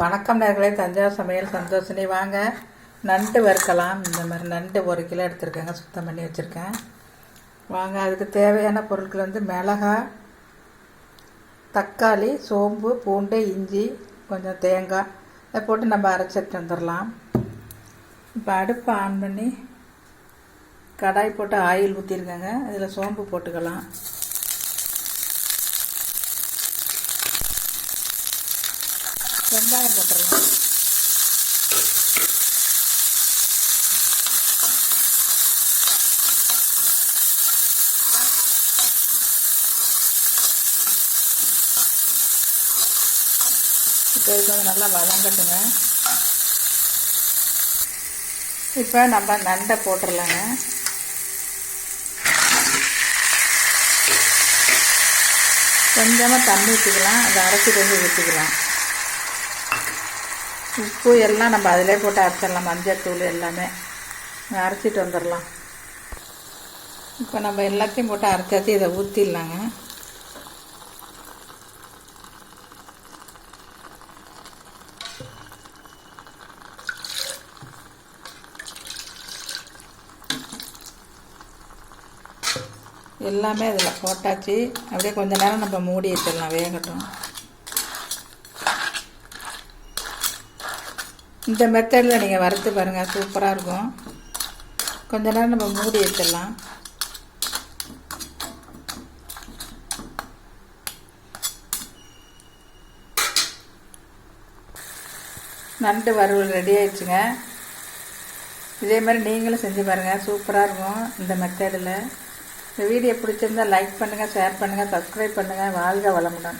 வணக்கம் நேர்களே, தஞ்சாவூர் சமையல் சந்தோஷினி. வாங்க நண்டு வறுக்கலாம். இந்த மாதிரி நண்டு 1 கிலோ எடுத்துருக்கேங்க, சுத்தம் பண்ணி வச்சுருக்கேன். வாங்க, அதுக்கு தேவையான பொருட்கள் வந்து மிளகாய், தக்காளி, சோம்பு, பூண்டு, இஞ்சி, கொஞ்சம் தேங்காய் அதை போட்டு நம்ம அரைச்சிட்டு வந்துடலாம். இப்போ அடுப்பை ஆன் பண்ணி கடாய் போட்டு ஆயில் ஊற்றிருக்கேங்க. அதில் சோம்பு போட்டுக்கலாம். வெங்காயம் போட்டுடலாம். இப்போ இது கொஞ்சம் நல்லா வதங்கட்டுங்க. இப்போ நம்ம நண்டை போட்டுடலாங்க. கொஞ்சமாக தண்ணி ஊற்றிக்கலாம். அதை அரைச்சி கொஞ்சம் ஊற்றிக்கலாம். உப்பு எல்லாம் நம்ம அதிலே போட்டு அரைச்சிடலாம். மஞ்சள் தூள் எல்லாமே அரைச்சிட்டு வந்துடலாம். இப்போ நம்ம எல்லாத்தையும் போட்டு அரைச்சாச்சு. இதை ஊற்றிடலாங்க. எல்லாமே இதில் போட்டாச்சு. அப்படியே கொஞ்ச நேரம் நம்ம மூடி வச்சிடலாம், வேகட்டும். இந்த மெத்தடில் நீங்கள் வறுத்து பாருங்கள், சூப்பராக இருக்கும். கொஞ்ச நேரம் நம்ம மூடி வச்சிடலாம். நண்டு வறுவல் ரெடி ஆயிடுச்சுங்க. இதே மாதிரி நீங்களும் செஞ்சு பாருங்கள், சூப்பராக இருக்கும் இந்த மெத்தடில். இந்த வீடியோ பிடிச்சிருந்தால் லைக் பண்ணுங்கள், ஷேர் பண்ணுங்கள், சப்ஸ்கிரைப் பண்ணுங்கள். வாழ்க வளமுடன்.